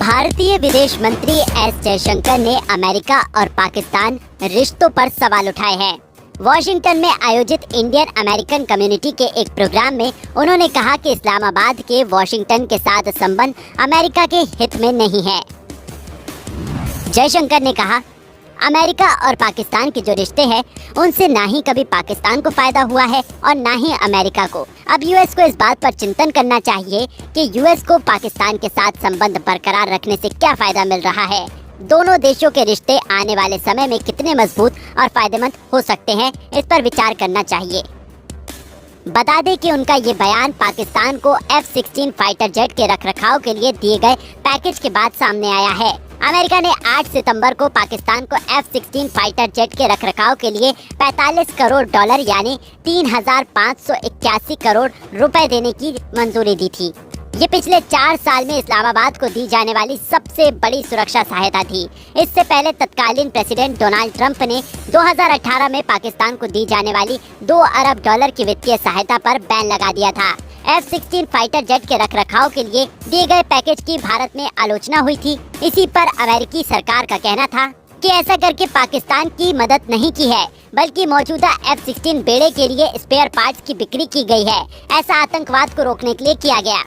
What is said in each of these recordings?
भारतीय विदेश मंत्री एस जयशंकर ने अमेरिका और पाकिस्तान रिश्तों पर सवाल उठाए हैं। वॉशिंगटन में आयोजित इंडियन अमेरिकन कम्युनिटी के एक प्रोग्राम में उन्होंने कहा कि इस्लामाबाद के वॉशिंगटन के साथ संबंध अमेरिका के हित में नहीं है। जयशंकर ने कहा, अमेरिका और पाकिस्तान के जो रिश्ते हैं उनसे ना ही कभी पाकिस्तान को फायदा हुआ है और ना ही अमेरिका को। अब यूएस को इस बात पर चिंतन करना चाहिए कि यूएस को पाकिस्तान के साथ संबंध बरकरार रखने से क्या फायदा मिल रहा है। दोनों देशों के रिश्ते आने वाले समय में कितने मजबूत और फायदेमंद हो सकते हैं, इस पर विचार करना चाहिए। बता दें कि उनका ये बयान पाकिस्तान को F-16 फाइटर जेट के रखरखाव के लिए दिए गए पैकेज के बाद सामने आया है। अमेरिका ने 8 सितंबर को पाकिस्तान को F-16 फाइटर जेट के रखरखाव के लिए 45 करोड़ डॉलर यानी 3,581 करोड़ रुपए देने की मंजूरी दी थी। ये पिछले 4 साल में इस्लामाबाद को दी जाने वाली सबसे बड़ी सुरक्षा सहायता थी। इससे पहले तत्कालीन प्रेसिडेंट डोनाल्ड ट्रंप ने 2018 में पाकिस्तान को दी जाने वाली 2 अरब डॉलर की वित्तीय सहायता पर बैन लगा दिया था। F-16 फाइटर जेट के रखरखाव के लिए दिए गए पैकेज की भारत में आलोचना हुई थी। इसी पर अमेरिकी सरकार का कहना था कि ऐसा करके पाकिस्तान की मदद नहीं की है, बल्कि मौजूदा F-16 बेड़े के लिए स्पेयर पार्ट्स की बिक्री की गई है। ऐसा आतंकवाद को रोकने के लिए किया गया।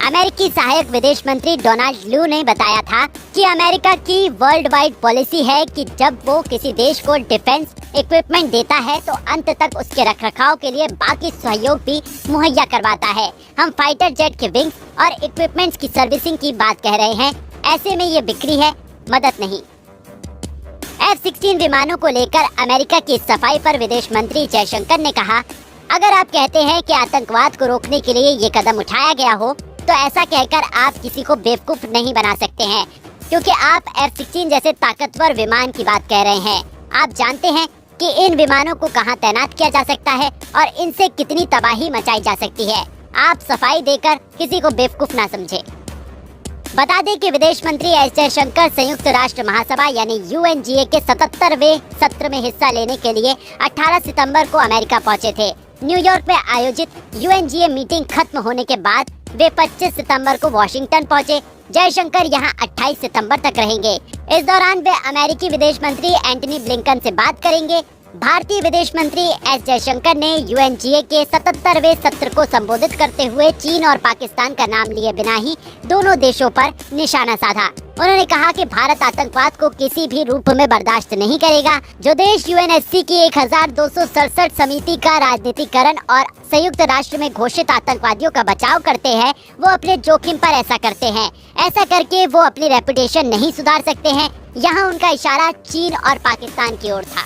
अमेरिकी सहायक विदेश मंत्री डोनाल्ड लू ने बताया था कि अमेरिका की वर्ल्ड वाइड पॉलिसी है कि जब वो किसी देश को डिफेंस इक्विपमेंट देता है तो अंत तक उसके रखरखाव के लिए बाकी सहयोग भी मुहैया करवाता है। हम फाइटर जेट के विंग्स और इक्विपमेंट्स की सर्विसिंग की बात कह रहे हैं। ऐसे में ये बिक्री है, मदद नहीं। F-16 विमानों को लेकर अमेरिका की सफाई पर विदेश मंत्री जयशंकर ने कहा, अगर आप कहते हैं कि आतंकवाद को रोकने के लिए ये कदम उठाया गया हो तो ऐसा कहकर आप किसी को बेवकूफ नहीं बना सकते हैं, क्योंकि आप F-16 जैसे ताकतवर विमान की बात कह रहे हैं। आप जानते हैं कि इन विमानों को कहां तैनात किया जा सकता है और इनसे कितनी तबाही मचाई जा सकती है। आप सफाई देकर किसी को बेवकूफ ना समझे। बता दें कि विदेश मंत्री एस जयशंकर संयुक्त राष्ट्र महासभा यानी UNGA के 77वें सत्र में हिस्सा लेने के लिए 18 सितंबर को अमेरिका पहुंचे थे। न्यूयॉर्क में आयोजित UNGA मीटिंग खत्म होने के बाद वे 25 सितंबर को वॉशिंगटन पहुंचे। जयशंकर यहां 28 सितंबर तक रहेंगे। इस दौरान वे अमेरिकी विदेश मंत्री एंटनी ब्लिंकन से बात करेंगे। भारतीय विदेश मंत्री एस जयशंकर ने UNGA के 77वें सत्र को संबोधित करते हुए चीन और पाकिस्तान का नाम लिए बिना ही दोनों देशों पर निशाना साधा। उन्होंने कहा कि भारत आतंकवाद को किसी भी रूप में बर्दाश्त नहीं करेगा। जो देश UNSC की 1267 समिति का राजनीतिकरण और संयुक्त राष्ट्र में घोषित आतंकवादियों का बचाव करते हैं, वो अपने जोखिम पर ऐसा करते हैं। ऐसा करके वो अपनी रेपुटेशन नहीं सुधार सकते हैं। यहाँ उनका इशारा चीन और पाकिस्तान की ओर था।